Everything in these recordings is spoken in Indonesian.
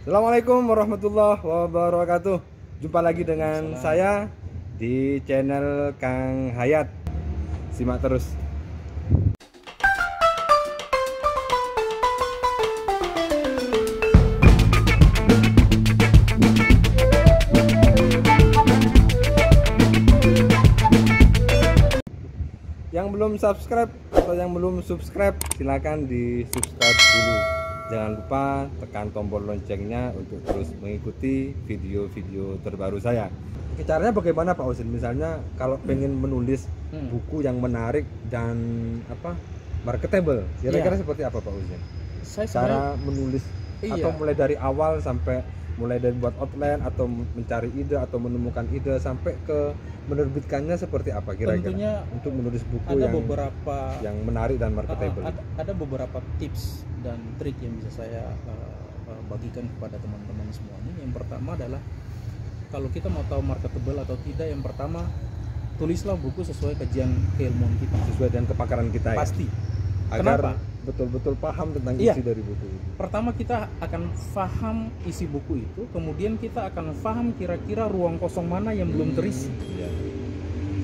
Assalamualaikum warahmatullahi wabarakatuh. Jumpa lagi dengan saya di channel Kang Hayat. Simak terus. Yang belum subscribe atau yang belum subscribe, silakan di subscribe dulu. Jangan lupa tekan tombol loncengnya untuk terus mengikuti video-video terbaru saya. Caranya bagaimana Pak Usin? Misalnya kalau pengen menulis buku yang menarik dan marketable, kira-kira seperti apa Pak Usin? Cara menulis atau mulai dari awal sampai mulai dari buat outline atau mencari ide atau menemukan ide sampai ke menerbitkannya seperti apa kira-kira? Tentunya untuk menulis buku ada beberapa yang menarik dan marketable. Ada beberapa tips dan trik yang bisa saya bagikan kepada teman-teman semuanya. Yang pertama adalah kalau kita mau tahu marketable atau tidak, yang pertama tulislah buku sesuai kajian keilmuan kita, sesuai dengan kepakaran kita. Pasti. Agar Kenapa? Betul-betul paham tentang isi dari buku itu. Pertama kita akan paham isi buku itu, kemudian kita akan paham kira-kira ruang kosong mana yang belum terisi.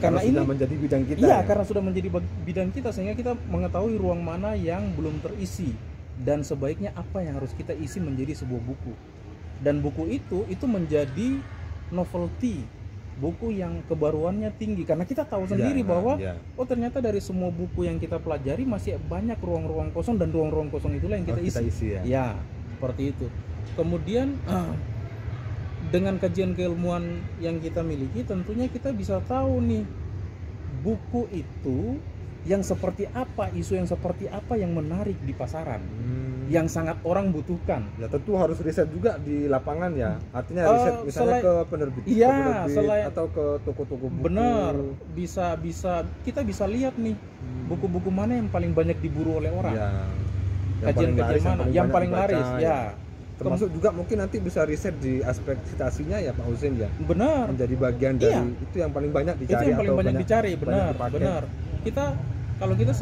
Karena ini sudah menjadi bidang kita. Iya, karena sudah menjadi bidang kita, sehingga kita mengetahui ruang mana yang belum terisi dan sebaiknya apa yang harus kita isi menjadi sebuah buku. Dan buku itu menjadi novelty, buku yang kebaruannya tinggi, karena kita tahu sendiri bahwa oh ternyata dari semua buku yang kita pelajari masih banyak ruang-ruang kosong, dan ruang-ruang kosong itulah yang kita isi. Ya, seperti itu. Kemudian dengan kajian keilmuan yang kita miliki, tentunya kita bisa tahu nih buku itu yang seperti apa, isu yang seperti apa yang menarik di pasaran, yang sangat orang butuhkan. Ya tentu harus riset juga di lapangan ya. Artinya riset misalnya ke penerbit, atau ke toko-toko buku. Benar, bisa kita bisa lihat nih buku-buku mana yang paling banyak diburu oleh orang. Kajian-kajian mana yang paling laris ya. Termasuk juga mungkin nanti bisa riset di aspek citasinya ya Pak Husin ya. Benar. Menjadi bagian dari itu yang paling banyak dicari. Itu yang paling banyak dicari, benar. Kalau kita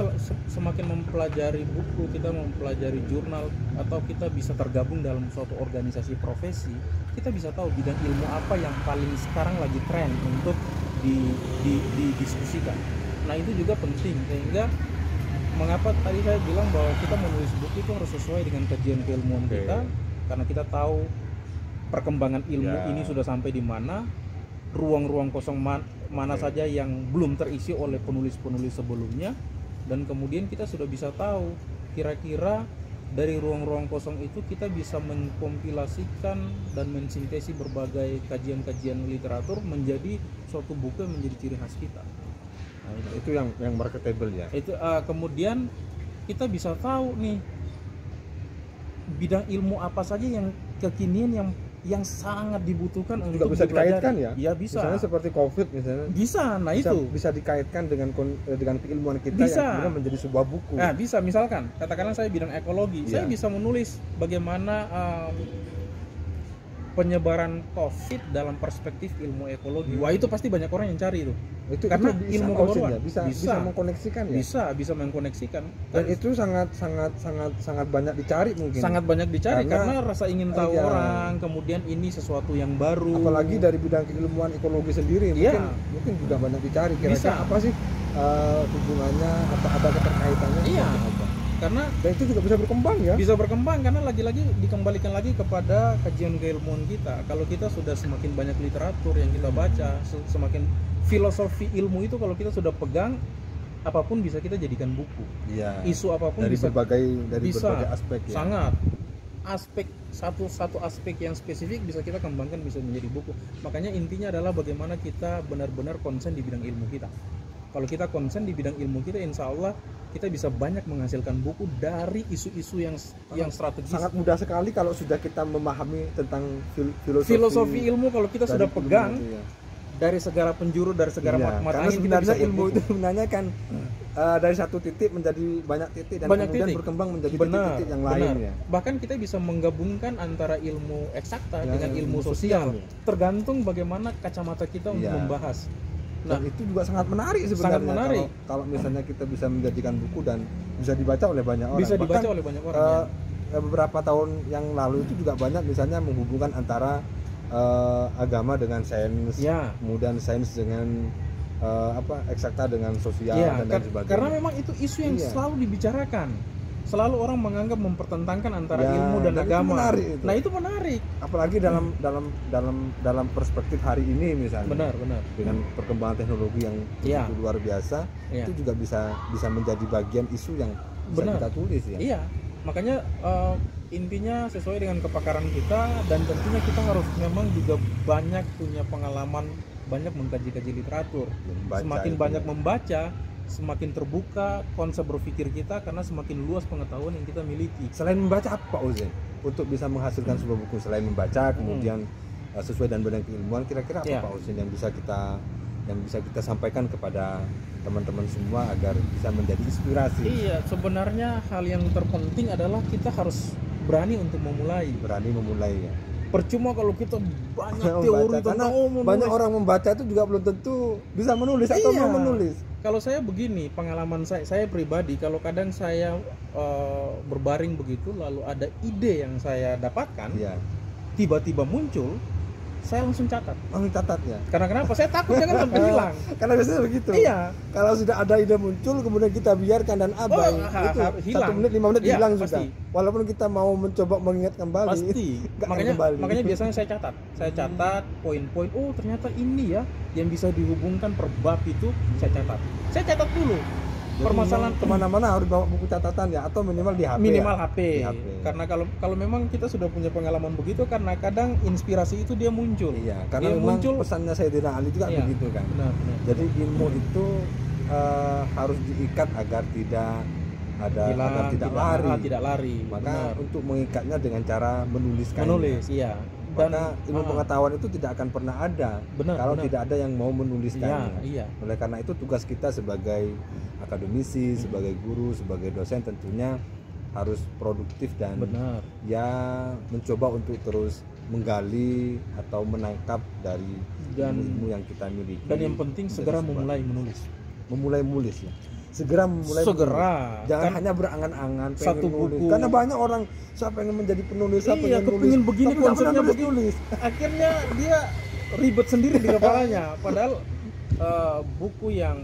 semakin mempelajari buku, kita mempelajari jurnal, atau kita bisa tergabung dalam suatu organisasi profesi, kita bisa tahu bidang ilmu apa yang paling sekarang lagi tren untuk didiskusikan. Nah itu juga penting, sehingga mengapa tadi saya bilang bahwa kita menulis buku itu harus sesuai dengan kajian keilmuan kita, karena kita tahu perkembangan ilmu ini sudah sampai di mana, ruang-ruang kosong mana saja yang belum terisi oleh penulis-penulis sebelumnya, dan kemudian kita sudah bisa tahu kira-kira dari ruang-ruang kosong itu kita bisa mengkompilasikan dan mensintesis berbagai kajian-kajian literatur menjadi suatu buku yang menjadi ciri khas kita. Nah, itu yang marketable ya. Itu kemudian kita bisa tahu nih bidang ilmu apa saja yang kekinian yang sangat dibutuhkan juga untuk bisa dikaitkan ya. Iya bisa. Misalnya seperti COVID misalnya. Bisa. Nah bisa dikaitkan dengan keilmuan kita bisa. Yang kemudian menjadi sebuah buku. Nah bisa, misalkan katakanlah saya bidang ekologi, saya bisa menulis bagaimana penyebaran COVID dalam perspektif ilmu ekologi. Wah itu pasti banyak orang yang cari itu. Karena ilmu kebaruan bisa mengkoneksikan ya. Bisa mengkoneksikan. Dan itu sangat banyak dicari mungkin. Sangat banyak dicari karena rasa ingin tahu orang, kemudian ini sesuatu yang baru. Apalagi dari bidang keilmuan ekologi sendiri mungkin juga banyak dicari. Kira-kira apa sih hubungannya atau ada keterkaitannya? Iya. Karena dan itu juga bisa berkembang ya. Bisa berkembang karena lagi-lagi dikembalikan lagi kepada kajian keilmuan kita. Kalau kita sudah semakin banyak literatur yang kita baca, semakin filosofi ilmu itu kalau kita sudah pegang, apapun bisa kita jadikan buku. Iya. Isu apapun dari bisa berbagai bisa, aspek ya. Sangat. Aspek satu aspek yang spesifik bisa kita kembangkan bisa menjadi buku. Makanya intinya adalah bagaimana kita benar-benar konsen di bidang ilmu kita. Kalau kita konsen di bidang ilmu kita, insya Allah kita bisa banyak menghasilkan buku dari isu-isu yang strategis. Sangat mudah sekali kalau sudah kita memahami tentang filosofi ilmu. Kalau kita sudah pegang dari segala penjuru, dari segala mata angin, sebenarnya ilmu itu sebenarnya kan dari satu titik menjadi banyak titik dan kemudian berkembang menjadi titik-titik yang lain ya. Bahkan kita bisa menggabungkan antara ilmu eksakta dengan ilmu sosial, tergantung bagaimana kacamata kita untuk membahas. Nah, itu juga sangat menarik sebenarnya. Sangat menarik. Kalau misalnya kita bisa menjadikan buku dan bisa dibaca oleh banyak orang. Bisa dibaca oleh banyak orang. beberapa tahun yang lalu itu juga banyak misalnya menghubungkan antara agama dengan sains, Ya. kemudian sains dengan eksakta dengan sosial Ya, dan lain sebagainya. karena memang itu isu yang Iya. selalu dibicarakan. Selalu orang menganggap mempertentangkan antara Ya, ilmu dan dan itu agama. menarik itu. Nah, itu menarik. Apalagi dalam perspektif hari ini misalnya. Benar. Dengan perkembangan teknologi yang Iya. begitu luar biasa, Iya. itu juga bisa menjadi bagian isu yang bisa Benar. kita tulis ya. Iya. Makanya intinya sesuai dengan kepakaran kita, dan tentunya kita harus memang juga banyak punya pengalaman, banyak mengkaji-kaji literatur. Membaca Semakin itu banyak ya. membaca, semakin terbuka konsep berpikir kita karena semakin luas pengetahuan yang kita miliki. Selain membaca apa Pak Uzain? Untuk bisa menghasilkan sebuah buku, selain membaca kemudian sesuai dan bidang keilmuan, kira-kira apa Ya. Pak Uzain yang bisa kita sampaikan kepada teman-teman semua agar bisa menjadi inspirasi, Iya, sebenarnya hal yang terpenting adalah kita harus berani untuk memulai. berani memulai ya. Percuma kalau kita banyak Membaca, teori karena tentang menulis. banyak orang membaca itu juga belum tentu bisa menulis atau Iya. mau menulis. Kalau saya begini, pengalaman saya pribadi, kalau kadang saya berbaring begitu, lalu ada ide yang saya dapatkan, Iya. tiba-tiba muncul, saya langsung catat. Catat ya. Karena kenapa? Saya takut jangan sampai hilang. Karena biasanya begitu. Iya. Kalau sudah ada ide muncul kemudian kita biarkan dan abai, itu hilang. 1 menit 5 menit Iya, hilang pasti. sudah. Walaupun kita mau mencoba mengingat kembali. Pasti. nggak akan kembali. Makanya biasanya saya catat. Saya catat poin-poin. Oh, ternyata ini ya yang bisa dihubungkan per bab itu, saya catat. Saya catat dulu. Jadi Permasalahan memang kemana-mana harus bawa buku catatan ya, atau minimal di HP. minimal ya? HP. Di HP. Karena kalau memang kita sudah punya pengalaman begitu, karena kadang inspirasi itu dia muncul. Iya, karena Dia memang muncul. pesannya Sayyidina Ali juga Iya, begitu kan. Benar. Jadi ilmu itu harus diikat agar tidak agar tidak lari. Tidak lari. Maka Benar. untuk mengikatnya dengan cara menuliskan. Menulis, iya. Dan Maka ilmu pengetahuan itu tidak akan pernah ada Benar, kalau benar. tidak ada yang mau menuliskannya. Iya. Oleh karena itu tugas kita sebagai akademisi, sebagai guru, sebagai dosen tentunya harus produktif dan Benar. ya mencoba untuk terus menggali atau menangkap dari Dan- ilmu yang kita miliki. Dan yang penting menjadi segera sebuah- memulai menulis. ya. Segera memulai Segera. menulis. Jangan Kan hanya berangan-angan pengen satu nulis. buku. Karena banyak orang saya pengen menjadi penulis, saya Iya, pengen kepingin nulis, begini, tapi nggak pernah konsepnya nulis. akhirnya dia ribet sendiri di kepalanya. Padahal buku yang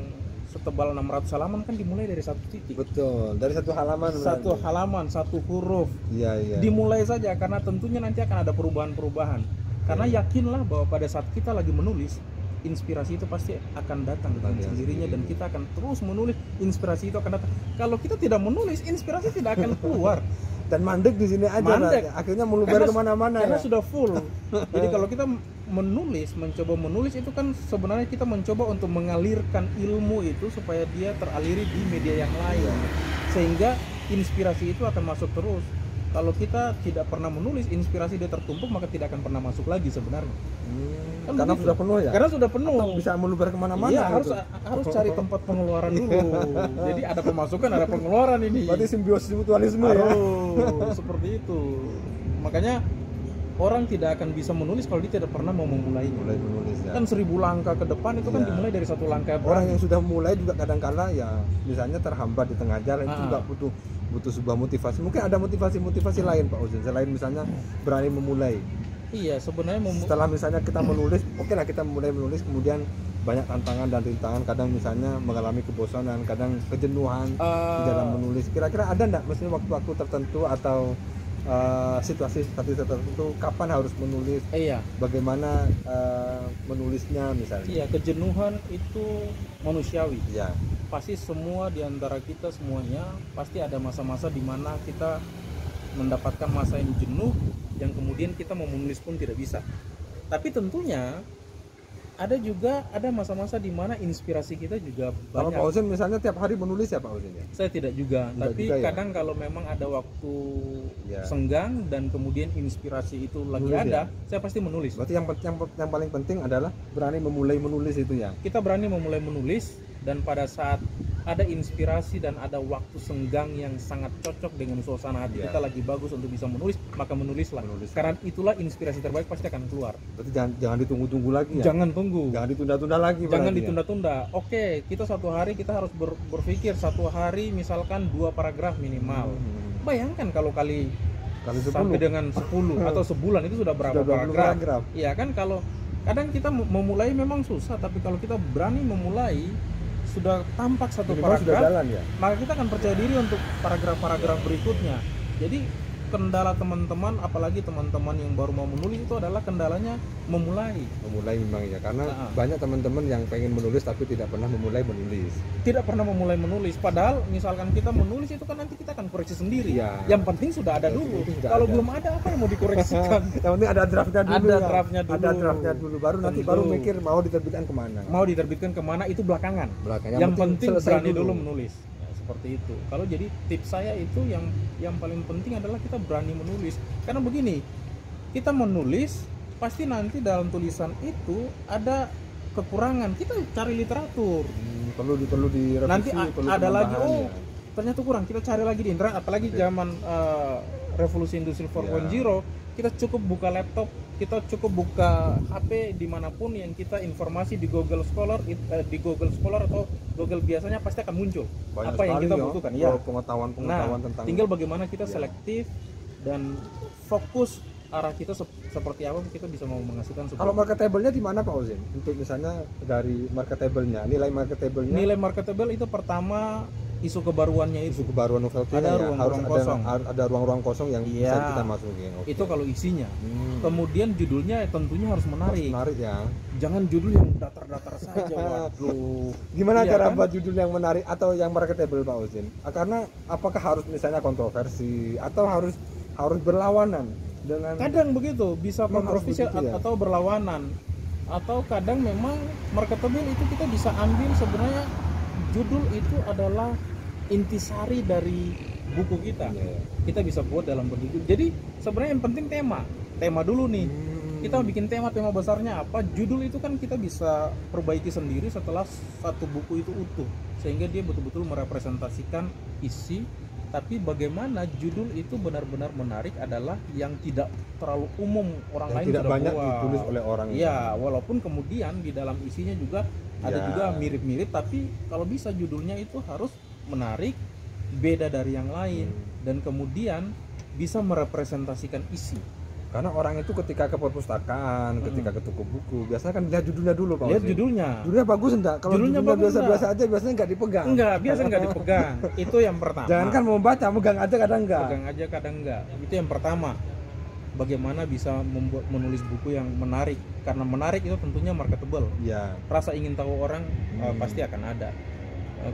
setebal 600 halaman kan dimulai dari satu titik. Betul, dari satu halaman. Satu berarti. halaman, satu huruf. Iya, iya. Dimulai saja, karena tentunya nanti akan ada perubahan-perubahan. Karena yakinlah bahwa pada saat kita lagi menulis, inspirasi itu pasti akan datang dengan Datang sendirinya, dan sendiri. kita akan terus menulis, inspirasi itu akan datang. Kalau kita tidak menulis, inspirasi tidak akan keluar. Dan mandek di sini aja. Mandek. Nah, akhirnya meluber kemana-mana Karena ya. sudah full. Jadi kalau kita mencoba menulis itu kan sebenarnya kita mencoba untuk mengalirkan ilmu itu supaya dia teraliri di media yang lain, sehingga inspirasi itu akan masuk terus. Kalau kita tidak pernah menulis, inspirasi dia tertumpuk, maka tidak akan pernah masuk lagi sebenarnya. Kan Karena begitu. sudah penuh ya. Karena sudah penuh. Atau bisa meluber kemana-mana. Iya, gitu. harus cari tempat pengeluaran dulu. Jadi ada pemasukan, ada pengeluaran ini. Berarti simbiosis mutualisme ya. Harus seperti itu. Makanya orang tidak akan bisa menulis kalau dia tidak pernah mau memulainya. Mulai menulis ya. Kan 1000 langkah ke depan itu kan Iya. dimulai dari satu langkah. Orang yang sudah mulai juga kadang-kala ya misalnya terhambat di tengah jalan itu juga butuh sebuah motivasi. Mungkin ada motivasi lain Pak Uzin selain misalnya berani memulai. Iya, sebenarnya Setelah misalnya kita menulis, oke lah kita mulai menulis, kemudian banyak tantangan dan rintangan, kadang misalnya mengalami kebosanan, kadang kejenuhan di dalam menulis. Kira-kira ada enggak maksudnya waktu-waktu tertentu atau situasi tertentu kapan harus menulis? iya. Bagaimana menulisnya misalnya? Iya, kejenuhan itu manusiawi. Ya. Pasti semua di antara kita semuanya pasti ada masa-masa di mana kita mendapatkan masa yang jenuh, yang kemudian kita mau menulis pun tidak bisa. Tapi tentunya ada masa-masa di mana inspirasi kita juga Kalau banyak. Pak Uzin misalnya tiap hari menulis ya Pak Uzin ya? Saya tidak juga, Tidak tapi juga ya? kadang kalau memang ada waktu Ya. senggang dan kemudian inspirasi itu lagi Menulis ada, ya? saya pasti menulis. Berarti yang paling penting adalah berani memulai menulis itu ya. Kita berani memulai menulis, dan pada saat ada inspirasi dan ada waktu senggang yang sangat cocok dengan suasana hati Ya. kita lagi bagus untuk bisa menulis, maka menulislah. Karena itulah inspirasi terbaik pasti akan keluar. Berarti jangan ditunggu-tunggu lagi ya. Jangan tunggu. Jangan ditunda-tunda lagi. Jangan berarti ya? ditunda-tunda. Oke, kita satu hari kita harus berpikir satu hari misalkan 2 paragraf minimal. Bayangkan kalau kali Kali 10. sampai dengan 10 atau sebulan itu sudah berapa Sudah 20 paragraf. paragraf. Iya kan, kalau kadang kita memulai memang susah, tapi kalau kita berani memulai sudah tampak satu Minimal sudah paragraf, jalan ya. maka kita akan percaya diri untuk paragraf-paragraf berikutnya. Jadi kendala teman-teman, apalagi teman-teman yang baru mau menulis, itu adalah kendalanya memulai. Memulai memang ya, karena Nah. banyak teman-teman yang pengen menulis tapi tidak pernah memulai menulis. Tidak pernah memulai menulis, padahal misalkan kita menulis itu kan nanti kita akan koreksi sendiri. Iya. Yang penting sudah ada Yang dulu. penting sudah Kalau ada. belum ada, apa yang mau dikoreksikan? Yang penting ada draftnya dulu. Ada ya. draftnya dulu. Ada draftnya dulu, baru nanti Tentu. baru mikir mau diterbitkan kemana. Mau diterbitkan kemana itu belakangan. Belakangnya Yang penting selesai berani dulu menulis. Ya, seperti itu. Kalau jadi tips saya itu yang paling penting adalah kita berani menulis. Karena begini, kita menulis pasti nanti dalam tulisan itu ada kekurangan. Kita cari literatur. Perlu direvisi. Nanti perlu ada lagi, penambahan, ya. ternyata kurang, kita cari lagi di internet. Apalagi Oke. zaman revolusi industri 4.0, kita cukup buka laptop, kita cukup buka HP dimanapun yang kita informasi di Google Scholar, di Google Scholar atau Google biasanya pasti akan muncul Banyak apa yang sekali kita ya, butuhkan. kalau Ya. pengetahuan Nah, tentang tinggal bagaimana kita Ya. selektif dan fokus arah kita seperti apa kita bisa mau menghasilkan sebuah. kalau marketable-nya di mana Pak Ozin? Untuk misalnya dari marketable-nya, nilai marketable-nya, Nilai marketable itu pertama isu kebaruannya itu. isu kebaruan novel kita Ada ya, ruang-ruang harus kosong. ada ruang-ruang kosong yang bisa Iya. kita masukin. Oke. Itu kalau isinya. Hmm. Kemudian judulnya tentunya harus Harus menarik. menarik ya. Jangan judul yang datar-datar saja. Waduh. Gimana Iya cara kan? buat judul yang menarik atau yang marketable Pak Ozin? Karena apakah harus misalnya kontroversi atau harus berlawanan dengan Kadang begitu, bisa Memang harus kontroversial begitu ya? atau berlawanan. Atau kadang memang marketable itu kita bisa ambil sebenarnya judul itu adalah intisari dari buku kita. Iya. Kita bisa buat dalam bentuk. Jadi sebenarnya yang penting tema dulu nih. Kita bikin tema besarnya apa, judul itu kan kita bisa perbaiki sendiri setelah satu buku itu utuh, sehingga dia betul-betul merepresentasikan isi. Tapi bagaimana judul itu benar-benar menarik adalah yang tidak terlalu umum, orang yang lain tidak sudah banyak buat. ditulis oleh orang. Iya, walaupun kemudian di dalam isinya juga ada Ya. juga mirip-mirip, tapi kalau bisa judulnya itu harus menarik, beda dari yang lain, dan kemudian bisa merepresentasikan isi. Karena orang itu ketika ke perpustakaan, ketika ke toko buku, biasanya kan lihat judulnya dulu Pak Lihat Ozin. judulnya. Judulnya bagus enggak? Kalau Judulnya judulnya bagus biasa-biasa aja biasanya nggak dipegang. Enggak, biasa enggak dipegang. Itu yang pertama. Jangan kan mau baca, megang aja kadang enggak. Pegang aja kadang enggak. Itu yang pertama. Bagaimana bisa menulis buku yang menarik? Karena menarik itu tentunya marketable. Iya. Rasa ingin tahu orang pasti akan ada.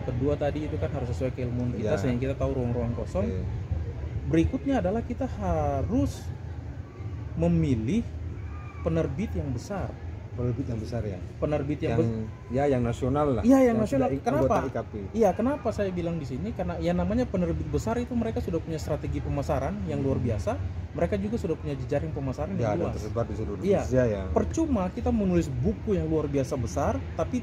Kedua tadi itu kan harus sesuai keilmuan kita, Ya. sehingga kita tahu ruang-ruang kosong. Oke. Berikutnya adalah kita harus memilih penerbit yang besar. Penerbit yang besar ya. Penerbit yang Yang nasional lah. Iya, yang nasional. sudah Kenapa? anggota IKP. Iya, kenapa saya bilang di sini? Karena yang namanya penerbit besar itu mereka sudah punya strategi pemasaran yang luar biasa. Mereka juga sudah punya jejaring pemasaran Ya, yang ada luas. tersebar di seluruh Iya. Indonesia ya. Percuma kita menulis buku yang luar biasa besar, tapi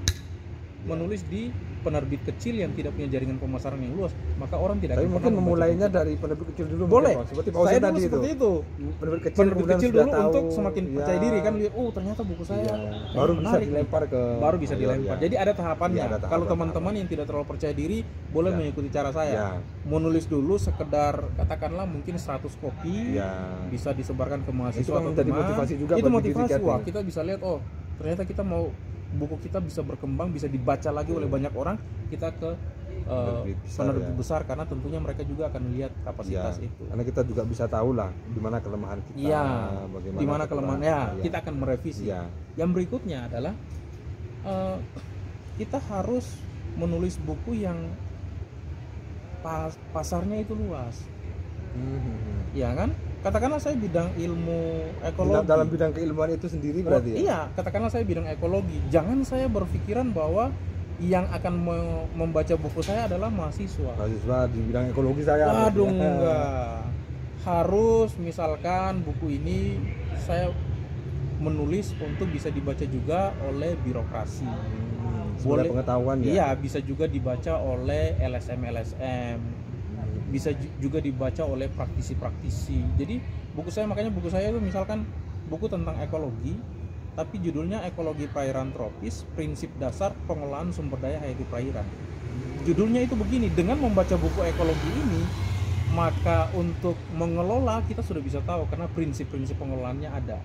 menulis di penerbit kecil yang tidak punya jaringan pemasaran yang luas, maka orang tidak Tapi akan mungkin pernah membaca memulainya buku. dari penerbit kecil dulu. Boleh. mungkin, Pak. Seperti Pak Saya Ozin dulu tadi itu. seperti itu. Penerbit kecil, Penerbit kemudian kecil sudah dulu tahu, untuk semakin ya. percaya diri kan, lihat ternyata buku saya Iya. kayaknya Baru bisa menarik nih. dilempar ke Baru bisa mayor, dilempar. ya. Jadi ada tahapannya. Iya, ada Kalau tahapan. teman-teman yang tidak terlalu percaya diri boleh Ya. mengikuti cara saya. Ya. Menulis dulu sekedar katakanlah mungkin 100 kopi. Ya. Bisa disebarkan ke mahasiswa Itu kan atau menjadi teman. motivasi juga Itu bagi motivasi. diri kita. Wah, kita bisa lihat oh, ternyata kita mau buku kita bisa berkembang, bisa dibaca lagi oleh banyak orang. Kita ke penerbit besar, karena tentunya mereka juga akan melihat kapasitas Ya, itu. karena kita juga bisa tahu lah di mana kelemahan kita, Iya. bagaimana Di mana kelemahan ya, Iya. kita akan merevisi. Iya. Yang berikutnya adalah kita harus menulis buku yang pasarnya itu luas. Ya kan? Katakanlah saya bidang ilmu ekologi. Dalam bidang keilmuan itu sendiri berarti ya? Iya, katakanlah saya bidang ekologi. Jangan saya berpikiran bahwa yang akan membaca buku saya adalah mahasiswa. Mahasiswa di bidang ekologi saya. Waduh, ya. enggak. Harus misalkan buku ini saya menulis untuk bisa dibaca juga oleh birokrasi. Sebagai pengetahuan ya. Iya, bisa juga dibaca oleh LSM. Bisa juga dibaca oleh praktisi-praktisi. Jadi makanya buku saya itu misalkan buku tentang ekologi, tapi judulnya Ekologi Perairan Tropis, Prinsip Dasar Pengelolaan Sumber Daya Hayati Perairan. Judulnya itu begini, dengan membaca buku ekologi ini, maka untuk mengelola kita sudah bisa tahu karena prinsip-prinsip pengelolaannya ada.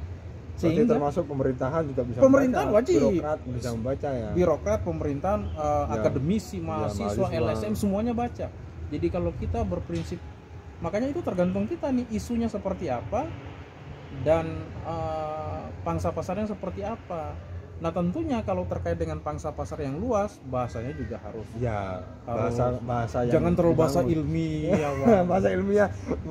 Berarti termasuk pemerintahan juga bisa pemerintahan membaca, wajib, birokrat bisa membaca ya. Birokrat, pemerintahan, akademisi, Ya, mahasiswa, LSM semuanya baca. Jadi kalau kita berprinsip, makanya itu tergantung kita nih isunya seperti apa dan pangsa pasarnya seperti apa. Nah tentunya kalau terkait dengan pangsa pasar yang luas, bahasanya juga harus bahasa yang jangan terlalu bahasa dibangun. ilmiah. Bahasa ilmiah,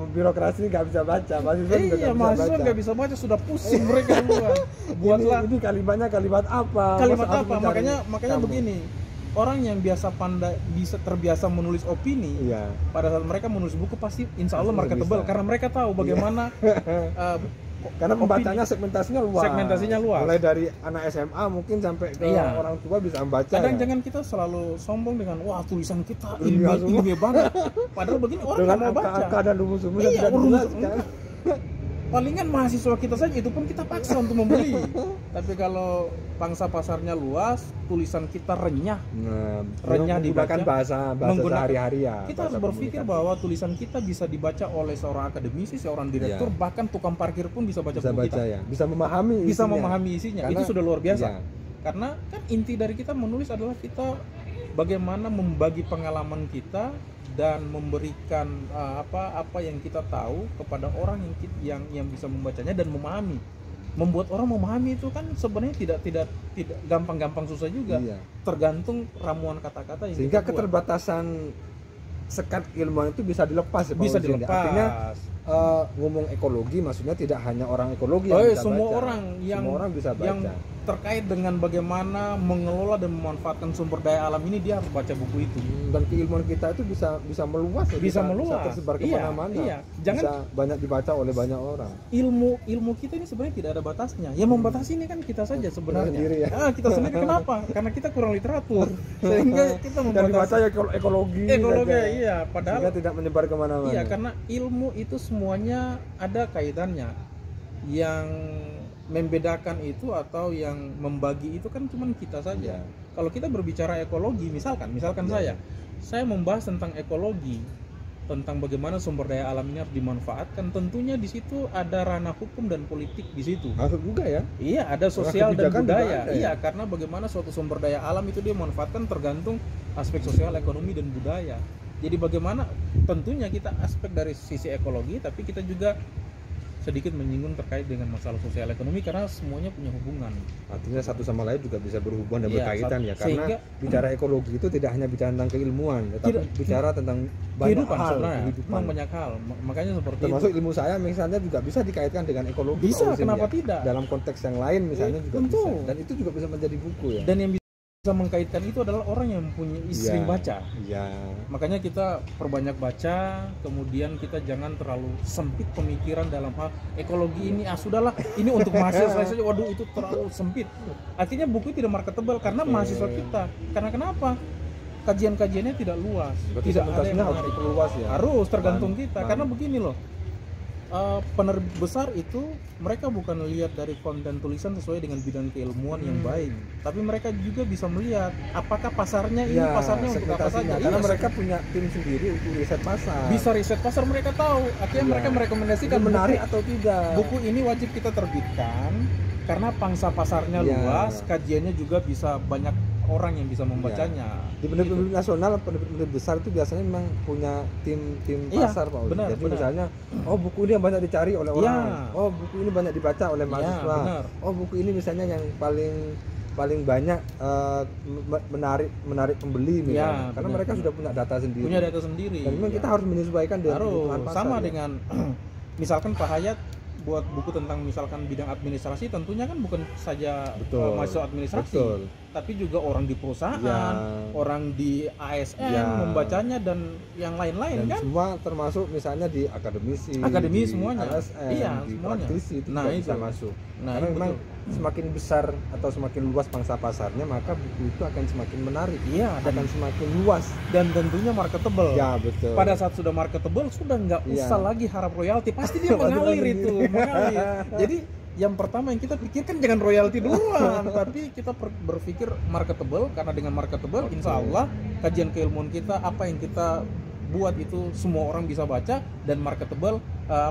birokrasi nggak bisa baca, mahasiswa juga Iya, nggak bisa mahasiswa baca. nggak bisa baca, sudah pusing mereka duluan. Buatlah ini kalimatnya kalimat apa? kalimat Masa harus apa? mencari Makanya kamu? begini, orang yang biasa pandai terbiasa menulis opini, Iya. pada saat mereka menulis buku pasti insya Allah Pasti marketable bisa. karena mereka tahu bagaimana Karena pembacanya segmentasinya luas. Segmentasinya luas. Mulai dari anak SMA mungkin sampai ke Iya. orang tua bisa membaca. kadang ya. jangan kita selalu sombong dengan wah tulisan kita Ilmiah semua. ilmiah banget. Padahal begini orang dengan nggak mau baca. angka-angka dan rumus-rumus yang Iya, tidak jelas rumus- kan. Palingan mahasiswa kita saja itu pun kita paksa untuk membeli. Tapi kalau pangsa pasarnya luas, tulisan kita renyah. Nah, Renyah menggunakan dibaca, bahasa sehari-hari ya. Kita harus bahasa berpikir komunikasi. bahwa tulisan kita bisa dibaca oleh seorang akademisi, seorang direktur, Iya. bahkan tukang parkir pun bisa baca bisa buku baca kita. ya, bisa memahami Bisa isinya. memahami isinya. Karena- Itu sudah luar biasa. Iya. Karena kan inti dari kita menulis adalah kita bagaimana membagi pengalaman kita dan memberikan apa yang kita tahu kepada orang yang bisa membacanya dan memahami. Membuat orang memahami itu kan sebenarnya tidak gampang-gampang, susah juga. Iya. Tergantung ramuan kata-kata yang Sehingga kita buat. keterbatasan sekat ilmuwan itu bisa dilepas ya, Pak Bisa Hussein. dilepas. Artinya ngomong ekologi maksudnya tidak hanya orang ekologi Oh, yang iya, bisa semua baca. orang Semua orang bisa baca. yang terkait dengan bagaimana mengelola dan memanfaatkan sumber daya alam ini, dia harus baca buku itu. Dan keilmuan kita itu bisa meluas ya, Bisa meluas. tersebar Iya, kemana-mana. iya. Jangan- bisa banyak dibaca oleh banyak orang. Ilmu kita ini sebenarnya tidak ada batasnya. Yang membatasi ini kan kita saja sebenarnya. sendiri ya. Kita sendiri kenapa? Karena kita kurang literatur. Sehingga kita Dan dibaca membatasi ya ekologi ekologi, saja. iya. Padahal Sehingga tidak menyebar kemana-mana. iya, karena ilmu itu semuanya ada kaitannya. Yang membedakan itu atau yang membagi itu kan cuma kita saja. Iya. Kalau kita berbicara ekologi, misalkan Iya. saya membahas tentang ekologi, tentang bagaimana sumber daya alam ini harus dimanfaatkan. Tentunya di situ ada ranah hukum dan politik di situ. Masuk juga ya. Iya, ada sosial dan kebijakan juga budaya. ada ya? Iya, karena bagaimana suatu sumber daya alam itu dia manfaatkan tergantung aspek sosial, ekonomi dan budaya. Jadi bagaimana tentunya kita aspek dari sisi ekologi, tapi kita juga sedikit menyinggung terkait dengan masalah sosial ekonomi karena semuanya punya hubungan. Artinya satu sama lain juga bisa berhubungan dan Iya, berkaitan ya. Karena sehingga- bicara ekologi itu tidak hanya bicara tentang keilmuan, tetapi Tidak. bicara tentang banyak Kehidupan hal, sebenarnya, kehidupan. memang banyak hal. Makanya seperti Termasuk itu. ilmu saya misalnya juga bisa dikaitkan dengan ekologi. Bisa, Pak Hussein, kenapa ya. tidak? Dalam konteks yang lain misalnya juga Tentu. bisa. Dan itu juga bisa menjadi buku ya. Dan yang bisa mengkaitkan itu adalah orang yang mempunyai sering baca. Iya. Makanya kita perbanyak baca, kemudian kita jangan terlalu sempit pemikiran dalam hal ekologi ini. Sudahlah, ini untuk mahasiswa saja. Waduh, itu terlalu sempit. Akhirnya buku tidak marketable karena mahasiswa kita. Karena kenapa? Kajian-kajiannya tidak luas. Berarti Tidak ada yang segmentasinya harus menarik. diperluas ya. Harus tergantung kita. Paham. Karena begini loh. Penerbit besar itu mereka bukan lihat dari konten tulisan sesuai dengan bidang keilmuan yang baik, tapi mereka juga bisa melihat apakah pasarnya ini Ya, pasarnya untuk apa segmentasinya. saja. Karena Iya, mereka punya tim sendiri untuk riset pasar. bisa riset pasar, mereka tahu. Akhirnya Iya. mereka merekomendasikan Ini menarik buku, atau tidak. buku ini wajib kita terbitkan karena pangsa pasarnya Iya. luas, kajiannya juga bisa banyak orang yang bisa membacanya. Di penerbit nasional, penerbit besar itu biasanya memang punya tim Iya, pasar, Pak Udi. benar, Jadi benar. misalnya, oh buku ini yang banyak dicari oleh Iya. orang. Oh buku ini banyak dibaca oleh Iya, mahasiswa. benar. Oh buku ini misalnya yang paling banyak menarik pembeli misalnya. Iya, Karena benar, mereka benar. sudah punya data sendiri. Punya data sendiri. Dan memang Ya. kita harus menyesuaikan dengan harus kebutuhan pasar. sama ya. dengan misalkan Pak Hayat buat buku tentang misalkan bidang administrasi, tentunya kan bukan saja Betul. mahasiswa administrasi, Betul. tapi juga orang di perusahaan, Ya. orang di ASN Ya. membacanya dan yang lain-lain Dan kan. semua termasuk misalnya di akademisi, Akademi di semuanya. LSM, Iya, di semuanya. praktisi itu Nah, juga itu. bisa masuk. Nah, Karena itu memang betul. semakin besar atau semakin luas pangsa pasarnya, maka buku itu akan semakin menarik, Iya, akan semakin luas. dan tentunya marketable. Ya betul. Pada saat sudah marketable sudah nggak Iya. usah lagi harap royalti, pasti dia mengalir Sendiri. itu, mengalir. Jadi yang pertama yang kita pikirkan jangan royalti duluan, tapi kita berpikir marketable, karena dengan marketable insya Allah kajian keilmuan kita, apa yang kita buat itu semua orang bisa baca dan marketable,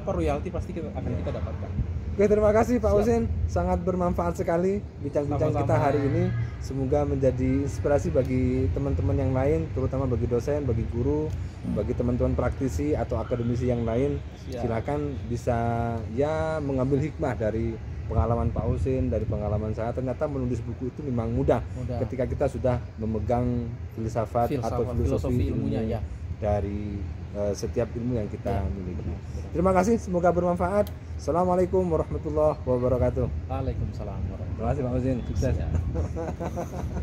royalti pasti akan kita dapatkan. Oke, terima kasih Pak Siap. Husin, sangat bermanfaat sekali bincang-bincang Sama-sama. kita hari ini. Semoga menjadi inspirasi bagi teman-teman yang lain, terutama bagi dosen, bagi guru, bagi teman-teman praktisi atau akademisi yang lain. Siap. Silakan bisa ya mengambil hikmah dari pengalaman Pak Husin, dari pengalaman saya. Ternyata menulis buku itu memang mudah, Mudah. ketika kita sudah memegang filsafat atau Filosofi filosofi ilmunya, ilmu ya. dari setiap ilmu yang kita Ya, miliki. benar. Terima kasih, semoga bermanfaat. Assalamualaikum warahmatullahi wabarakatuh. Waalaikumsalam warahmatullahi Terima kasih Pak Husin, sukses. wabarakatuh.